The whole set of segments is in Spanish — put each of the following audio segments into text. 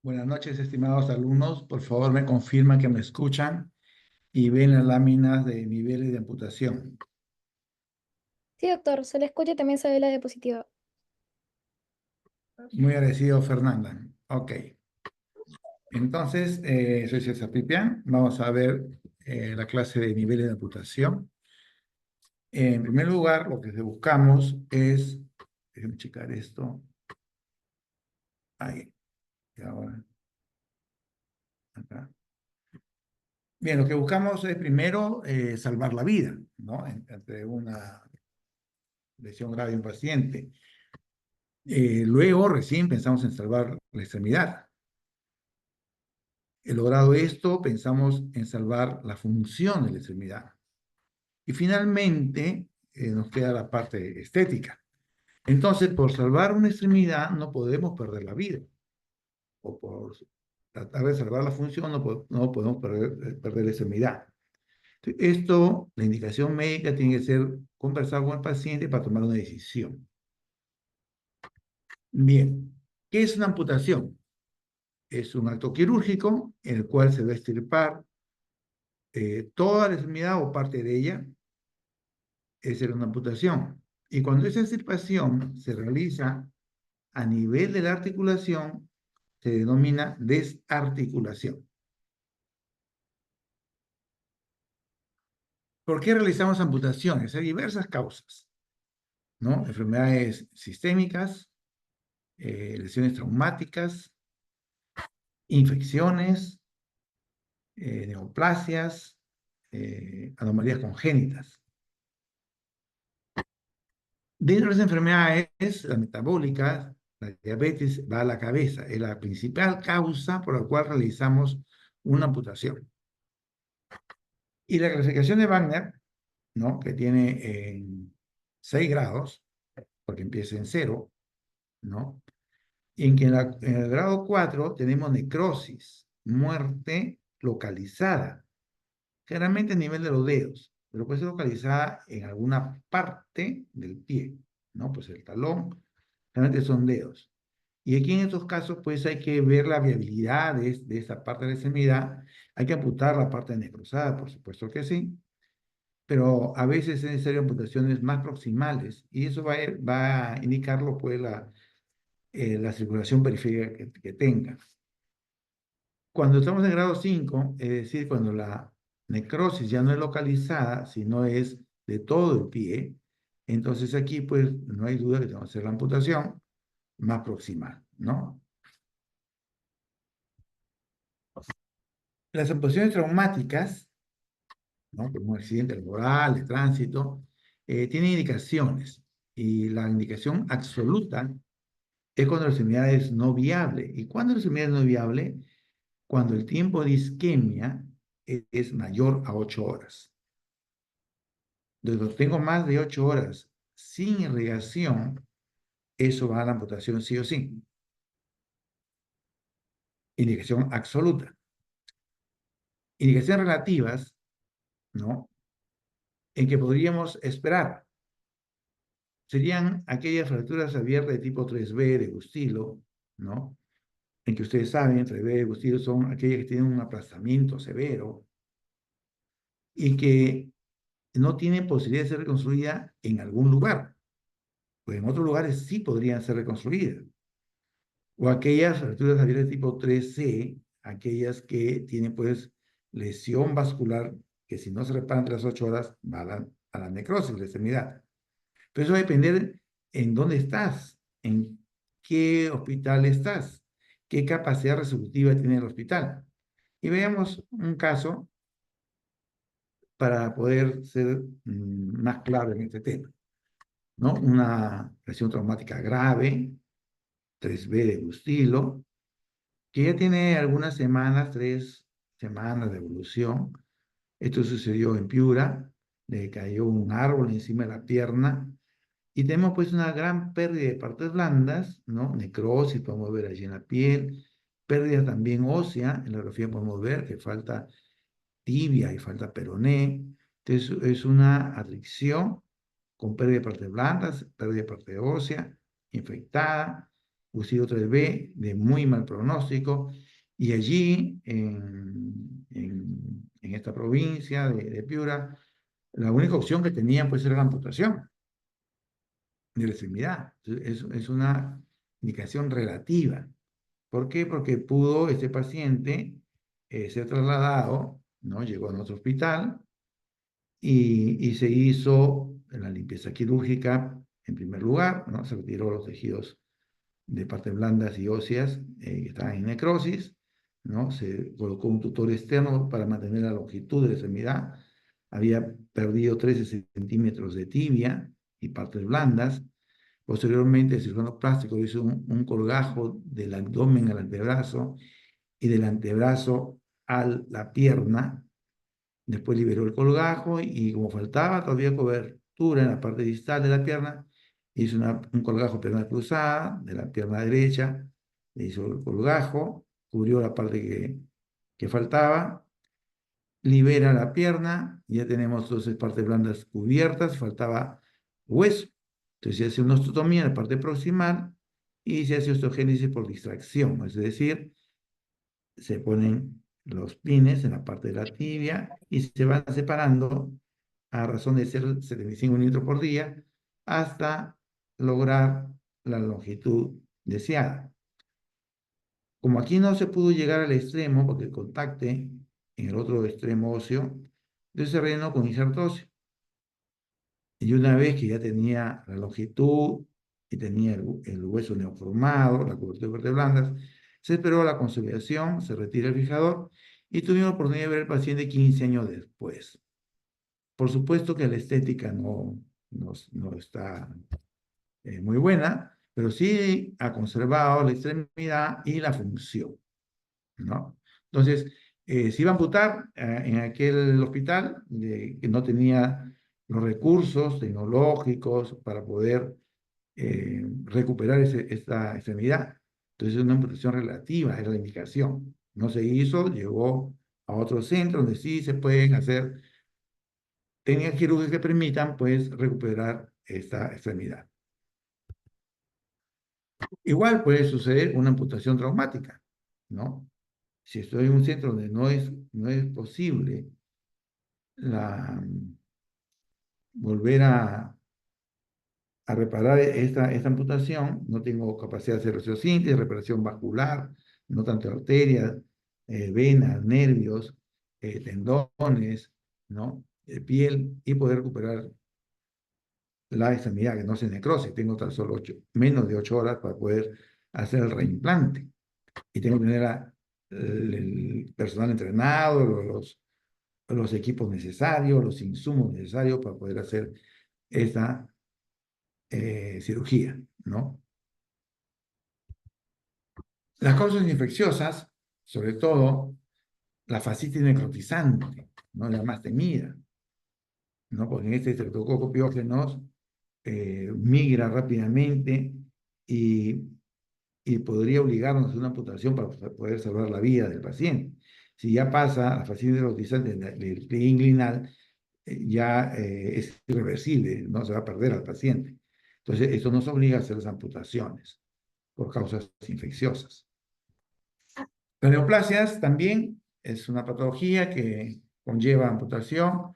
Buenas noches, estimados alumnos. Por favor, me confirman que me escuchan y ven las láminas de niveles de amputación. Sí, doctor, se le escucha y también se ve la diapositiva. Muy agradecido, Fernanda. Ok. Entonces, soy César Pipián. Vamos a ver la clase de niveles de amputación. En primer lugar, lo que buscamos es, déjenme checar esto. Ahí, y ahora, acá. Bien, lo que buscamos es primero salvar la vida, ¿no? Entre una lesión grave de un paciente. Luego, recién pensamos en salvar la extremidad. Logrado esto, pensamos en salvar la función de la extremidad. Y finalmente, nos queda la parte estética. Entonces, por salvar una extremidad, no podemos perder la vida. O por tratar de salvar la función, no podemos perder la extremidad. Esto, la indicación médica tiene que ser conversar con el paciente para tomar una decisión. Bien, ¿qué es una amputación? Es un acto quirúrgico en el cual se va a extirpar toda la extremidad o parte de ella. Esa era una amputación. Y cuando esa extirpación se realiza a nivel de la articulación, se denomina desarticulación. ¿Por qué realizamos amputaciones? Hay diversas causas, ¿no? Enfermedades sistémicas, lesiones traumáticas, infecciones, neoplasias, anomalías congénitas. Dentro de las enfermedades, las metabólicas, la diabetes va a la cabeza. Es la principal causa por la cual realizamos una amputación. Y la clasificación de Wagner, ¿no? Que tiene 6 grados, porque empieza en 0, ¿no? Y en que en el grado 4 tenemos necrosis, muerte localizada, generalmente a nivel de los dedos, pero puede ser localizada en alguna parte del pie, ¿no? Pues el talón, generalmente son dedos. Y aquí en estos casos, pues hay que ver la viabilidad de esa parte de la extremidad. Hay que amputar la parte necrosada, por supuesto que sí, pero a veces es necesario amputaciones más proximales y eso va a indicarlo, pues, la circulación periférica que tenga. Cuando estamos en grado 5, es decir, cuando la necrosis ya no es localizada, sino es de todo el pie, entonces aquí, pues, no hay duda que tenemos que hacer la amputación más proximal, ¿no? Las amputaciones traumáticas, ¿no? Como un accidente laboral, de tránsito, tienen indicaciones. Y la indicación absoluta es cuando la extremidad es no viable. ¿Y cuándo la extremidad es no viable? Cuando el tiempo de isquemia es mayor a 8 horas. Entonces, cuando tengo más de 8 horas sin irrigación, eso va a la amputación sí o sí. Indicación absoluta. Indicaciones relativas, ¿no? En que podríamos esperar serían aquellas fracturas abiertas de tipo 3B de Gustilo, ¿no? En que ustedes saben, 3B de Gustilo son aquellas que tienen un aplastamiento severo y que no tienen posibilidad de ser reconstruida en algún lugar, pues en otros lugares sí podrían ser reconstruidas. O aquellas fracturas abiertas de tipo 3C, aquellas que tienen, pues, lesión vascular, que si no se reparan entre las 8 horas, va a la necrosis, la extremidad. Pero eso va a depender en dónde estás, en qué hospital estás, qué capacidad resolutiva tiene el hospital. Y veamos un caso para poder ser más claro en este tema, ¿no? Una lesión traumática grave, 3B de Gustilo, que ya tiene algunas semanas, 3 semanas de evolución. Esto sucedió en Piura, le cayó un árbol encima de la pierna. Y tenemos, pues, una gran pérdida de partes blandas, ¿no? Necrosis, podemos ver allí en la piel, pérdida también ósea, en la radiografía podemos ver que falta tibia y falta peroné. Entonces, es una adicción con pérdida de partes blandas, pérdida de parte ósea, infectada. UCI 3B de muy mal pronóstico, y allí, en esta provincia de Piura, la única opción que tenían pues era la amputación de la extremidad. Es una indicación relativa. ¿Por qué? Porque pudo este paciente ser trasladado, ¿no? Llegó a nuestro hospital y se hizo la limpieza quirúrgica en primer lugar, ¿no? Se retiró los tejidos de partes blandas y óseas que estaban en necrosis, ¿no? Se colocó un tutor externo para mantener la longitud de la extremidad. Había perdido 13 centímetros de tibia y partes blandas. Posteriormente, el cirujano plástico hizo un colgajo del abdomen al antebrazo y del antebrazo a la pierna. Después liberó el colgajo y como faltaba todavía cobertura en la parte distal de la pierna, hizo un colgajo pierna cruzada de la pierna derecha, le hizo el colgajo, cubrió la parte que faltaba, libera la pierna, ya tenemos 12 partes blandas cubiertas, faltaba hueso. Entonces se hace una osteotomía en la parte proximal y se hace osteogénesis por distracción, es decir, se ponen los pines en la parte de la tibia y se van separando a razón de ser 75 milímetros por día hasta lograr la longitud deseada. Como aquí no se pudo llegar al extremo porque el contacte en el otro extremo óseo, entonces se rellenó con injerto óseo. Y una vez que ya tenía la longitud y tenía el hueso neoformado, la cobertura de partes blandas, se esperó la consolidación, se retira el fijador y tuvimos la oportunidad de ver al paciente 15 años después. Por supuesto que la estética no está muy buena, pero sí ha conservado la extremidad y la función, ¿no? Entonces, se iba a amputar en aquel hospital que no tenía los recursos tecnológicos para poder recuperar esta extremidad. Entonces, es una amputación relativa, era la indicación. No se hizo, llegó a otro centro donde sí se pueden hacer técnicas quirúrgicas que permitan, pues, recuperar esta extremidad. Igual puede suceder una amputación traumática, ¿no? Si estoy en un centro donde no es posible volver a reparar esta amputación, no tengo capacidad de hacer osteosíntesis, reparación vascular, no tanto arterias, venas, nervios, tendones, ¿no? Piel, y poder recuperar la extremidad, que no se necrose. Tengo tan solo menos de 8 horas para poder hacer el reimplante. Y tengo que tener el personal entrenado, los equipos necesarios, los insumos necesarios para poder hacer esta cirugía, ¿no? Las causas infecciosas, sobre todo la fascitis necrotizante, ¿no? La más temida, ¿no? Porque en este Streptococcus pyogenes migra rápidamente y, y podría obligarnos a hacer una amputación para poder salvar la vida del paciente. Si ya pasa la fascitis necrotizante del pie inguinal, ya es irreversible, no se va a perder al paciente. Entonces, esto nos obliga a hacer las amputaciones por causas infecciosas. Las neoplasias también es una patología que conlleva amputación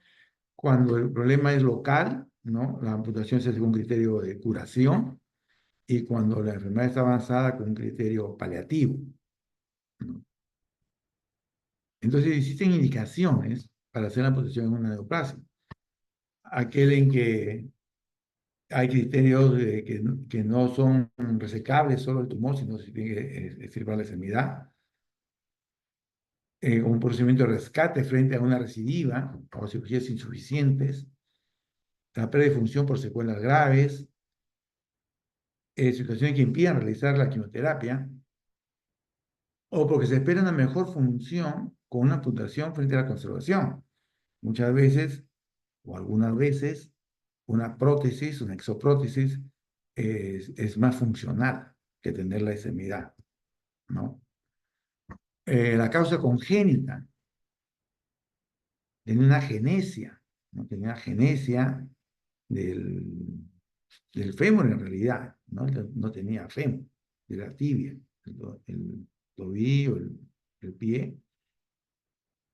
cuando el problema es local, ¿no? La amputación se hace con un criterio de curación y cuando la enfermedad está avanzada con un criterio paliativo, ¿no? Entonces existen indicaciones para hacer la amputación en una neoplasia. Aquel en que hay criterios que no son resecables solo el tumor, sino que tiene que extirpar la extremidad. Un procedimiento de rescate frente a una recidiva o cirugías insuficientes, la pérdida de función por secuelas graves, situaciones que impidan realizar la quimioterapia, o porque se espera una mejor función con una amputación frente a la conservación. Muchas veces, o algunas veces, una prótesis, una exoprótesis, es más funcional que tener la extremidad, ¿no? La causa congénita, tenía una genesia, ¿no? Tenía una genesia del fémur en realidad, ¿no? No tenía fémur, de la tibia, el tobillo, el pie.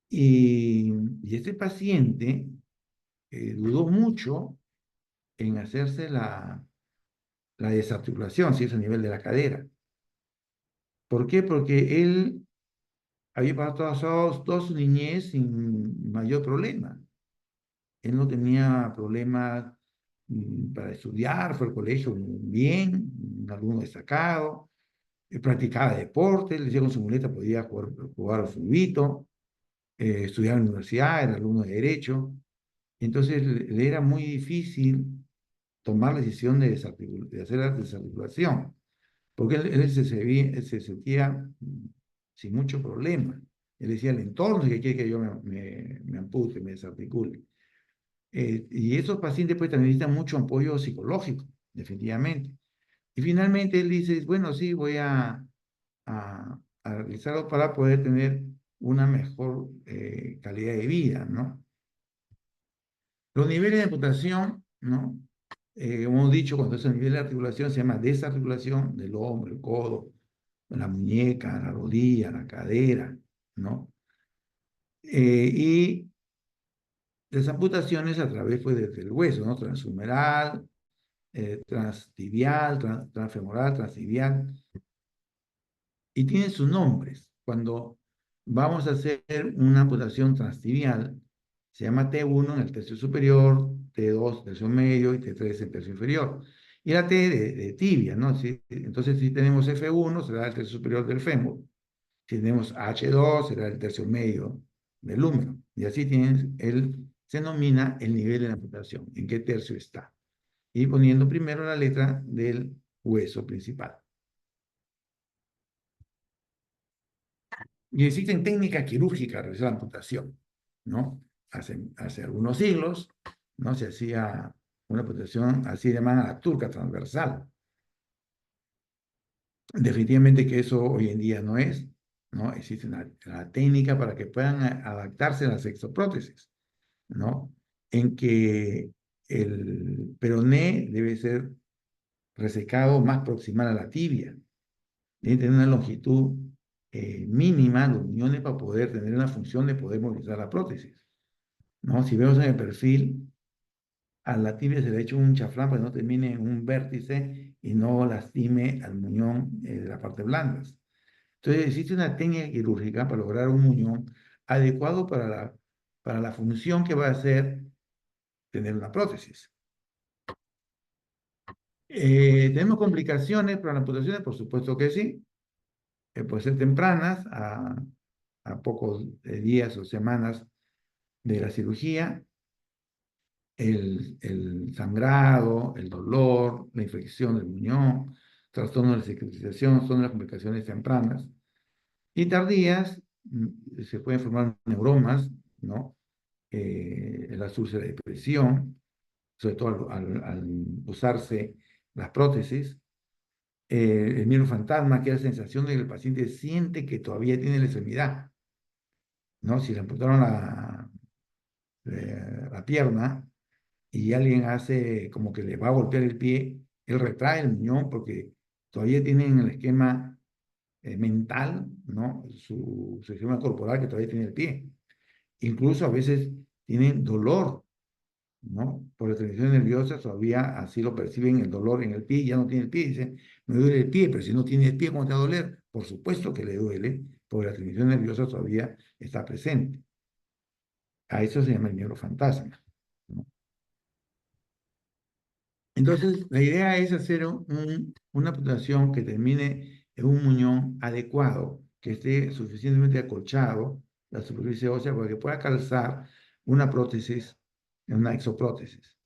Y este paciente dudó mucho en hacerse la desarticulación, si es a nivel de la cadera. ¿Por qué? Porque él había pasado toda su niñez sin mayor problema. Él no tenía problemas para estudiar, fue al colegio bien, un alumno destacado, practicaba deporte, le decía con su muleta podía jugar al fulbito, estudiaba en la universidad, era alumno de Derecho. Entonces le era muy difícil tomar la decisión de hacer la desarticulación, porque él se sentía sin mucho problema. Él decía, el entorno es que quiere que yo me ampute, me desarticule. Y esos pacientes pues también necesitan mucho apoyo psicológico, definitivamente. Y finalmente él dice, bueno, sí, voy a realizarlo para poder tener una mejor calidad de vida, ¿no? Los niveles de amputación, ¿no? Como hemos dicho, cuando es el nivel de articulación se llama desarticulación del hombro, el codo, la muñeca, la rodilla, la cadera, ¿no? Y desamputaciones a través, pues, del hueso, ¿no? Transhumeral, transtibial, transfemoral, transtibial, y tienen sus nombres. Cuando vamos a hacer una amputación transtibial, se llama T1 en el tercio superior, T2 tercio medio y T3 en tercio inferior. Y la T de tibia, ¿no? Entonces, si tenemos F1, será el tercio superior del fémur. Si tenemos H2, será el tercio medio del húmero. Y así se denomina el nivel de la amputación, en qué tercio está. Y poniendo primero la letra del hueso principal. Y existen técnicas quirúrgicas para realizar la amputación, ¿no? Hace algunos siglos, ¿no? Se hacía una amputación así llamada la turca transversal. Definitivamente que eso hoy en día no es, ¿no? Existe una técnica para que puedan adaptarse a las exoprótesis, ¿no? En que el peroné debe ser resecado más proximal a la tibia. Debe tener una longitud mínima de uniones para poder tener una función de poder movilizar la prótesis, ¿no? Si vemos en el perfil, a la tibia se le ha hecho un chaflán para que no termine en un vértice y no lastime al muñón de la parte blanda. Entonces existe una técnica quirúrgica para lograr un muñón adecuado para la función que va a hacer tener una prótesis. ¿Tenemos complicaciones para las amputaciones? Por supuesto que sí. Pueden ser tempranas, a pocos días o semanas de la cirugía, el sangrado, el dolor, la infección del muñón, trastorno de la cicatrización, son las complicaciones tempranas. Y tardías, se pueden formar neuromas, ¿no? La úlcera de presión, sobre todo al usarse las prótesis. El miedo fantasma, que es la sensación de que el paciente siente que todavía tiene la extremidad, ¿no? Si le amputaron la pierna y alguien hace como que le va a golpear el pie, él retrae el muñón porque todavía tiene en el esquema mental, ¿no? Su esquema corporal que todavía tiene el pie. Incluso a veces tienen dolor, ¿no? Por la transmisión nerviosa todavía así lo perciben el dolor en el pie, ya no tiene el pie, dicen, me duele el pie, pero si no tiene el pie, ¿cómo te va a doler? Por supuesto que le duele, porque la transmisión nerviosa todavía está presente. A eso se llama el neurofantasma, ¿no? Entonces, la idea es hacer una amputación que termine en un muñón adecuado, que esté suficientemente acolchado, la superficie ósea, para que pueda calzar una prótesis, una exoprótesis.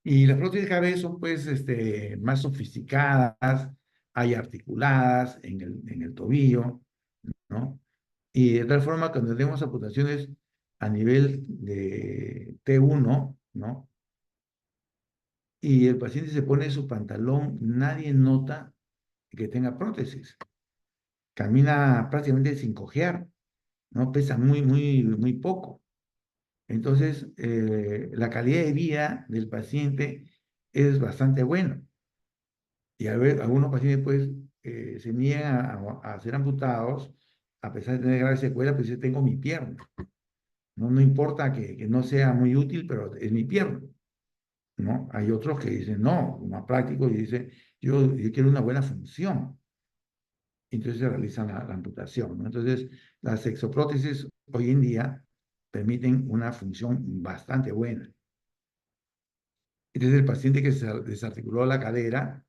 Y las prótesis cada vez son pues más sofisticadas, hay articuladas en el tobillo, ¿no? Y de tal forma que cuando tenemos amputaciones a nivel de T1, ¿no? Y el paciente se pone su pantalón, nadie nota que tenga prótesis. Camina prácticamente sin cojear, ¿no? Pesa muy poco. Entonces, la calidad de vida del paciente es bastante buena. Y algunos pacientes pues se niegan a ser amputados a pesar de tener graves secuelas, pues dicen, tengo mi pierna. No, no importa que no sea muy útil, pero es mi pierna, ¿no? Hay otros que dicen, no, más práctico, y dicen, yo quiero una buena función. Entonces se realiza la amputación, ¿no? Entonces, las exoprótesis hoy en día permiten una función bastante buena. Este es el paciente que se desarticuló la cadera,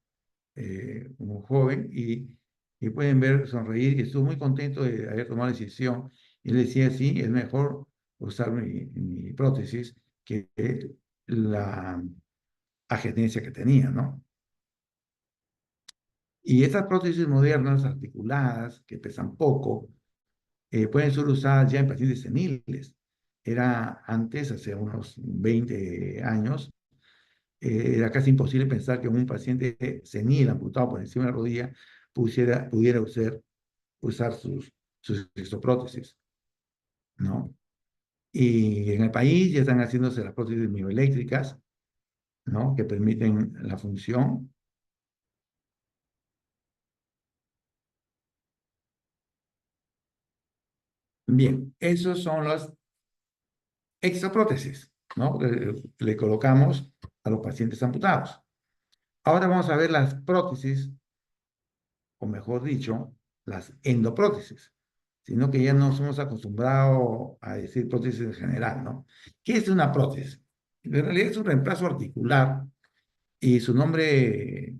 un joven, y pueden ver sonreír, y estuvo muy contento de haber tomado la decisión. Y él decía, sí, es mejor usar mi prótesis que la agenesia que tenía, ¿no? Y estas prótesis modernas, articuladas, que pesan poco, pueden ser usadas ya en pacientes seniles. Era antes, hace unos 20 años, era casi imposible pensar que un paciente senil amputado por encima de la rodilla pudiera usar sus exoprótesis, ¿no? Y en el país ya están haciéndose las prótesis mioeléctricas, ¿no? Que permiten la función. Bien, esos son las exoprótesis, ¿no? Le colocamos a los pacientes amputados. Ahora vamos a ver las prótesis, o mejor dicho, las endoprótesis, sino que ya nos hemos acostumbrado a decir prótesis en general, ¿no? ¿Qué es una prótesis? En realidad es un reemplazo articular y su nombre,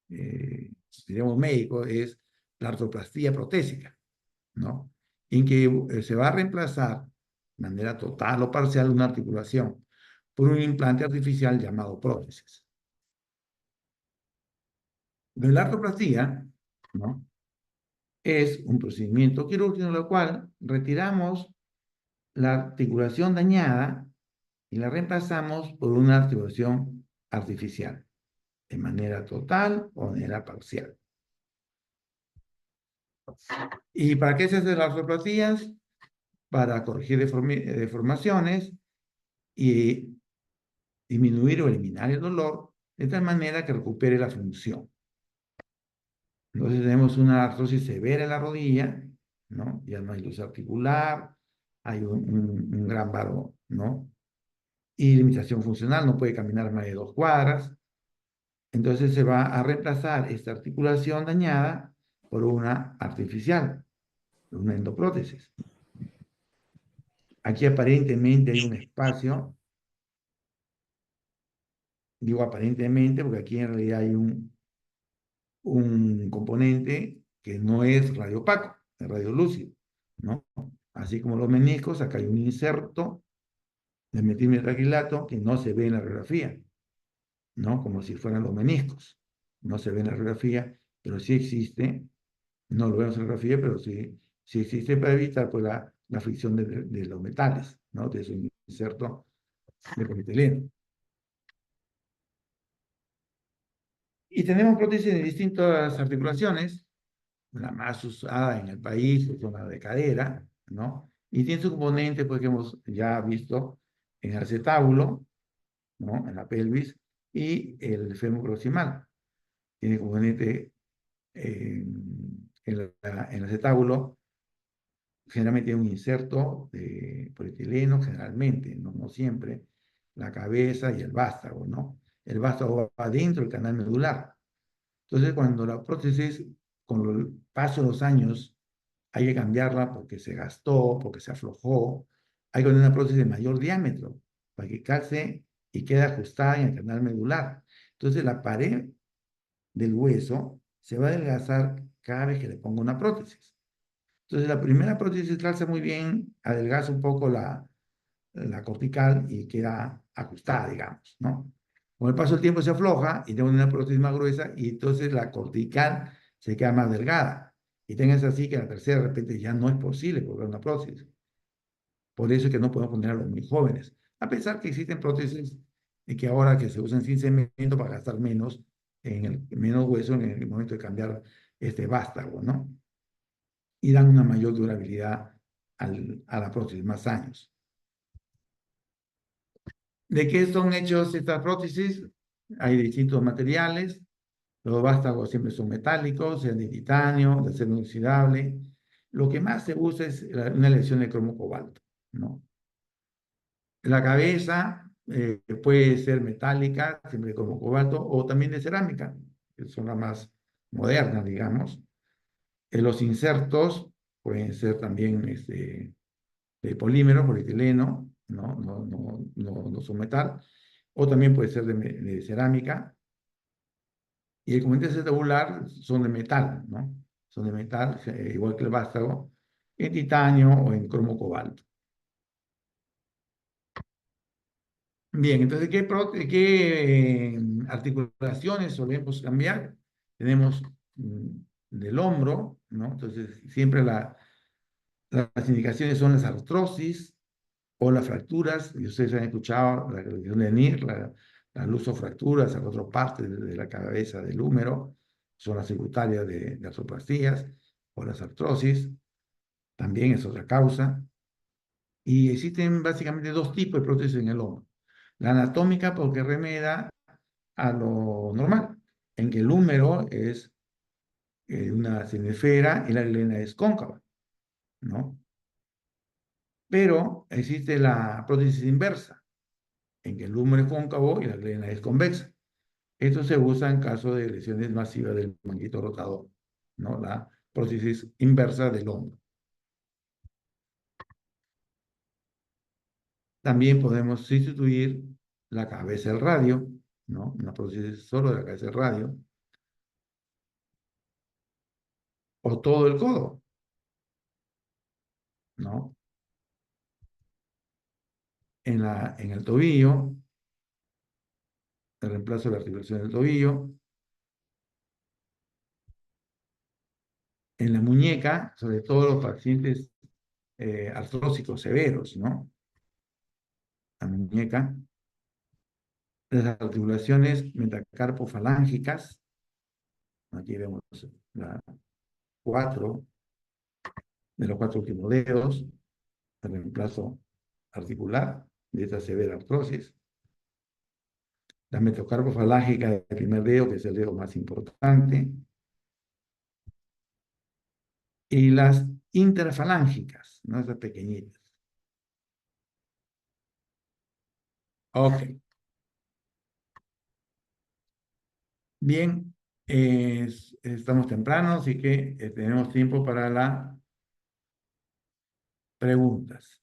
diríamos médico, es la artroplastía protésica, ¿no? En que se va a reemplazar de manera total o parcial una articulación por un implante artificial llamado prótesis. De la artroplastía, ¿no? Es un procedimiento quirúrgico en el cual retiramos la articulación dañada y la reemplazamos por una articulación artificial, de manera total o de manera parcial. ¿Y para qué se hacen las artroplastías? Para corregir deformaciones y disminuir o eliminar el dolor de tal manera que recupere la función. Entonces tenemos una artrosis severa en la rodilla, ¿no? Ya no hay luz articular, hay un gran varo, ¿no? Y limitación funcional, no puede caminar más de 2 cuadras. Entonces se va a reemplazar esta articulación dañada por una artificial, una endoprótesis. Aquí aparentemente hay un espacio, digo aparentemente porque aquí en realidad hay un componente que no es radiopaco, es radiolúcido, ¿no? Así como los meniscos, acá hay un inserto de metilmetacrilato que no se ve en la radiografía, ¿no? Como si fueran los meniscos. No se ve en la radiografía, pero sí existe, no lo vemos en la radiografía, pero sí existe para evitar pues, la fricción de los metales, ¿no? De su inserto de polietileno. Y tenemos prótesis de distintas articulaciones. La más usada en el país es la de cadera, ¿no? Y tiene su componente, pues, que hemos ya visto en el acetábulo, ¿no? En la pelvis, y el fémur proximal. Tiene componente en el acetábulo, generalmente tiene un inserto de polietileno, generalmente, no siempre, la cabeza y el vástago, ¿no? El vástago va adentro del canal medular. Entonces, cuando la prótesis, con el paso de los años, hay que cambiarla porque se gastó, porque se aflojó, hay que poner una prótesis de mayor diámetro para que calce y quede ajustada en el canal medular. Entonces, la pared del hueso se va a adelgazar cada vez que le pongo una prótesis. Entonces, la primera prótesis calza muy bien, adelgaza un poco la cortical y queda ajustada, digamos, ¿no? Con el paso del tiempo se afloja y tengo una prótesis más gruesa y entonces la cortical se queda más delgada. Y tengas así que la tercera de repente ya no es posible colocar una prótesis. Por eso es que no podemos poner a los muy jóvenes. A pesar que existen prótesis que ahora que se usan sin cemento para gastar menos, menos hueso en el momento de cambiar este vástago, ¿no? Y dan una mayor durabilidad a la prótesis, más años. ¿De qué son hechos estas prótesis? Hay distintos materiales. Los vástagos siempre son metálicos, sean de titanio, de acero inoxidable. Lo que más se usa es una aleación de cromo cobalto, ¿no? La cabeza puede ser metálica, siempre como cobalto, o también de cerámica, que son las más modernas, digamos. Los insertos pueden ser también de polímero, polietileno, no son metal, o también puede ser de cerámica. Y el componente tabular son de metal, ¿no? Son de metal, igual que el vástago, en titanio o en cromo cobalto. Bien, entonces, ¿qué articulaciones solemos cambiar? Tenemos del hombro, ¿no? Entonces, siempre las indicaciones son las artrosis o las fracturas, y ustedes han escuchado la relación de NIR, las lusofracturas en otra parte de la cabeza del húmero, son las tributarias de artroplastías o las artrosis, también es otra causa. Y existen básicamente dos tipos de prótesis en el hombro. La anatómica, porque remeda a lo normal, en que el húmero es una semesfera y la glena es cóncava, ¿no? Pero existe la prótesis inversa, en que el húmero es cóncavo y la glena es convexa. Esto se usa en caso de lesiones masivas del manguito rotador, ¿no? La prótesis inversa del hombro. También podemos sustituir la cabeza del radio, ¿no? Una prótesis solo de la cabeza del radio, o todo el codo, ¿no? En el tobillo, el reemplazo de la articulación del tobillo, en la muñeca, sobre todo los pacientes artrósicos severos, ¿no? La muñeca, las articulaciones metacarpofalángicas, aquí vemos la cuatro, de los cuatro últimos dedos, el reemplazo articular de esta severa artrosis, la metacarpofalágica del primer dedo, que es el dedo más importante, y las interfalángicas, ¿no? Esas pequeñitas. Ok, bien, estamos temprano, así que tenemos tiempo para las preguntas.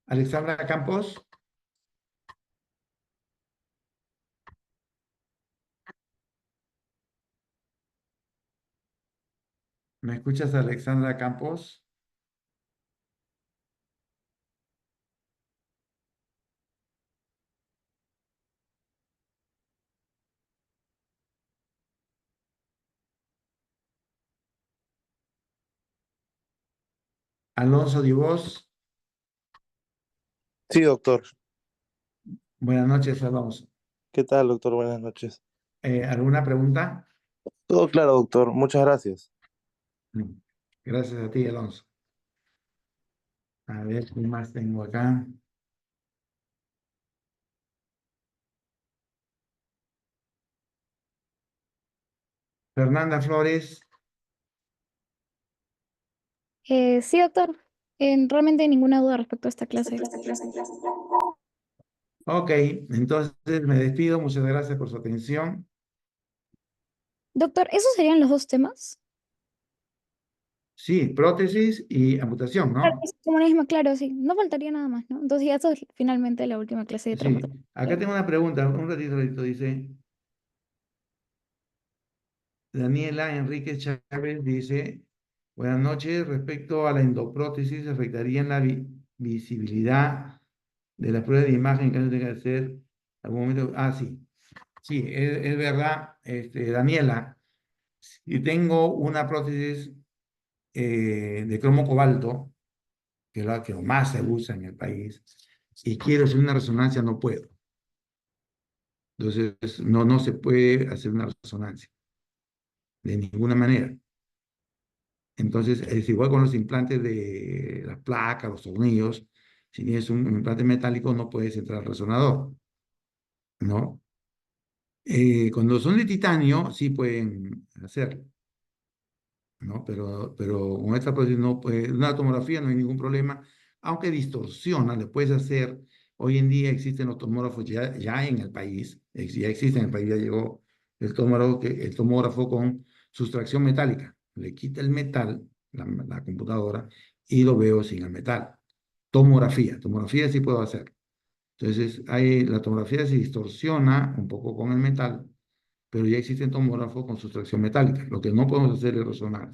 Alexandra Campos, ¿me escuchas, Alexandra Campos? Alonso Divos, Sí, doctor. buenas noches, Alonso. ¿Qué tal, doctor? Buenas noches. ¿Alguna pregunta? Todo claro, doctor. Muchas gracias. Mm, Gracias a ti, Alonso. A ver, ¿qué más tengo acá? Fernanda Flores. Sí, doctor. Realmente ninguna duda respecto a esta clase. Ok, entonces me despido. Muchas gracias por su atención. Doctor, ¿esos serían los dos temas? Sí, prótesis y amputación, Claro, ¿no? es comunismo, claro, sí. No faltaría nada más, ¿no? Entonces ya eso es finalmente la última clase de Sí. traumatología. Acá tengo una pregunta, un ratito, dice. Daniela Enrique Chávez dice, buenas noches, respecto a la endoprótesis, ¿afectaría en la visibilidad de la prueba de imagen que no tenga que hacer algún momento, sí, sí, es verdad, Daniela, si tengo una prótesis de cromo cobalto, que es la que más se usa en el país, y quiero hacer una resonancia, no puedo. Entonces, no se puede hacer una resonancia, de ninguna manera. Entonces, es igual con los implantes de las placas, los tornillos. Si tienes un implante metálico, no puedes entrar al resonador, ¿no? Cuando son de titanio, sí pueden hacerlo, ¿no? Pero con esta prótesis no puede, una tomografía no hay ningún problema, aunque distorsiona, le puedes hacer, hoy en día existen los tomógrafos ya en el país, ya existe en el país, ya llegó el tomógrafo con sustracción metálica, le quita el metal, la computadora, y lo veo sin el metal. Tomografía sí puedo hacer. Entonces, la tomografía se distorsiona un poco con el metal, pero ya existen tomógrafos con sustracción metálica. Lo que no podemos hacer es resonar.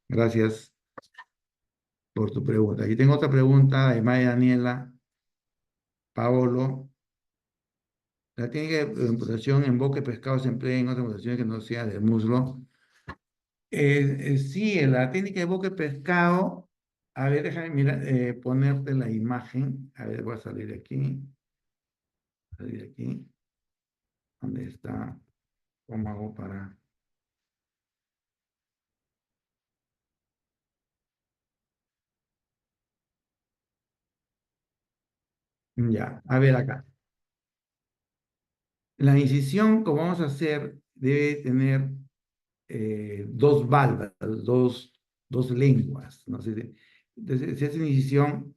Gracias por tu pregunta. Aquí tengo otra pregunta de Maya Daniela Paolo. La técnica de amputación en boca y pescado se emplea en otras mutaciones que no sea del muslo. Sí, en la técnica de boca y pescado, a ver, déjame ponerte la imagen. A ver, voy a salir aquí. Salir aquí. ¿Dónde está? ¿Cómo hago para...? Ya, a ver acá. La incisión, como vamos a hacer, debe tener dos válvulas, dos lenguas. ¿No? Entonces, si hace una incisión,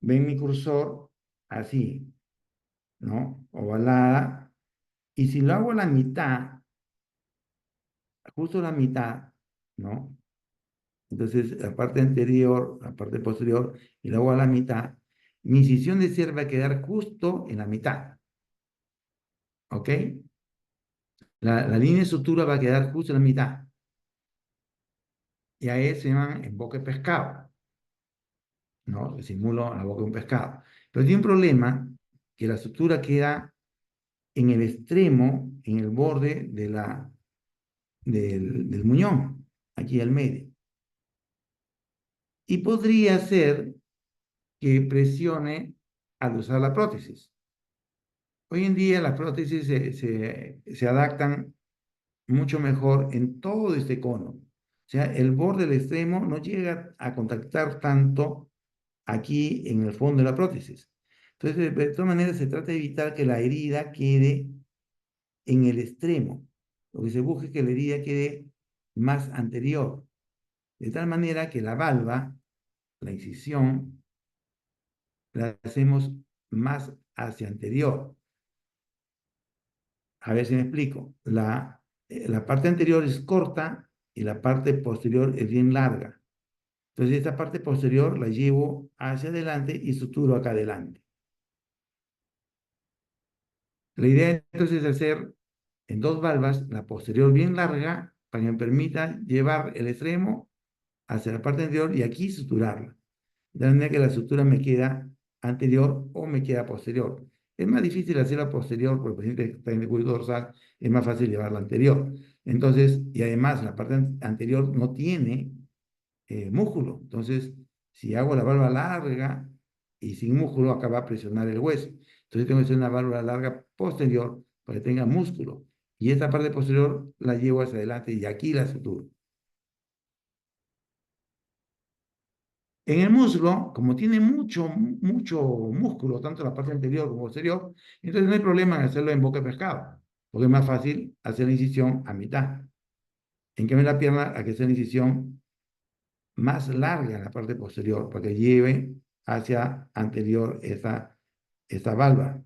ven mi cursor así, ¿no? Ovalada. Y si lo hago a la mitad, justo a la mitad, ¿no? Entonces, la parte anterior, la parte posterior, y lo hago a la mitad, mi incisión de cierre va a quedar justo en la mitad, ¿ok? La línea de sutura va a quedar justo en la mitad. Y a eso se llaman en boca de pescado, ¿no? Simulo la boca de un pescado. Pero tiene un problema que la sutura queda en el extremo, en el borde del muñón, aquí al medio. Y podría ser que presione al usar la prótesis. Hoy en día las prótesis se adaptan mucho mejor en todo este cono. O sea, el borde del extremo no llega a contactar tanto aquí en el fondo de la prótesis. Entonces, de todas maneras, se trata de evitar que la herida quede en el extremo. Lo que se busca es que la herida quede más anterior, de tal manera que la valva, la incisión, la hacemos más hacia anterior. A ver si me explico. La parte anterior es corta y la parte posterior es bien larga. Entonces, esta parte posterior la llevo hacia adelante y suturo acá adelante. La idea entonces es hacer en dos valvas, la posterior bien larga, para que me permita llevar el extremo hacia la parte anterior y aquí suturarla. De manera que la sutura me queda anterior o me queda posterior. Es más difícil hacerla posterior porque el paciente está en el cuello dorsal, es más fácil llevarla anterior. Entonces, y además la parte anterior no tiene músculo. Entonces, si hago la válvula larga y sin músculo, acá va a presionar el hueso. Entonces, tengo que hacer una válvula larga posterior para que tenga músculo. Y esta parte posterior la llevo hacia adelante y aquí la suturo. En el muslo, como tiene mucho músculo, tanto en la parte anterior como posterior, entonces no hay problema en hacerlo en boca de pescado, porque es más fácil hacer la incisión a mitad. En cambio, en la pierna hay que hacer la incisión más larga en la parte posterior, para que lleve hacia anterior esa valva.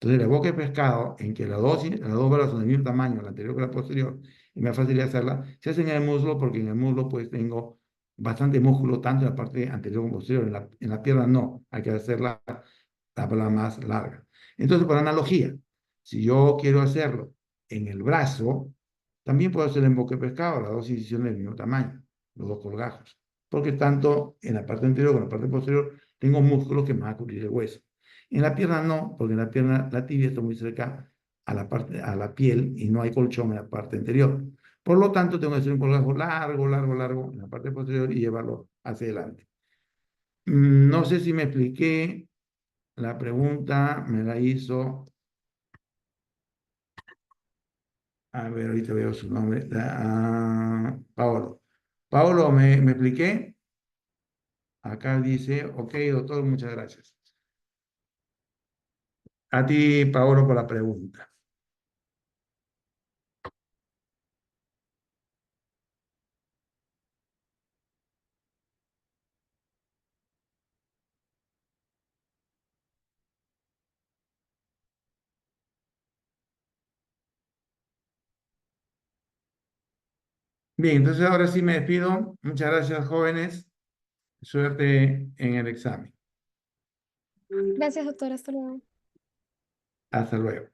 Entonces, la boca de pescado, en que las dos valvas son del mismo tamaño, la anterior que la posterior, y me facilita hacerla, se hace en el muslo, porque en el muslo pues tengo bastante músculo, tanto en la parte anterior como posterior. En la pierna no, hay que hacerla la valva más larga. Entonces, por analogía, si yo quiero hacerlo en el brazo, también puedo hacerlo en boca de pescado, las dos incisiones del mismo tamaño, los dos colgajos, porque tanto en la parte anterior como en la parte posterior tengo músculos que me van a cubrir el hueso. En la pierna no, porque en la pierna, la tibia está muy cerca a la piel y no hay colchón en la parte anterior. Por lo tanto, tengo que hacer un colgajo largo, largo, largo en la parte posterior y llevarlo hacia adelante. No sé si me expliqué. La pregunta me la hizo, a ver, ahorita veo su nombre, Paolo. Paolo, ¿me expliqué? Acá dice, ok, doctor, muchas gracias. A ti, Paolo, por la pregunta. Bien, entonces ahora sí me despido. Muchas gracias, jóvenes. Suerte en el examen. Gracias, doctor. Hasta luego. Hasta luego.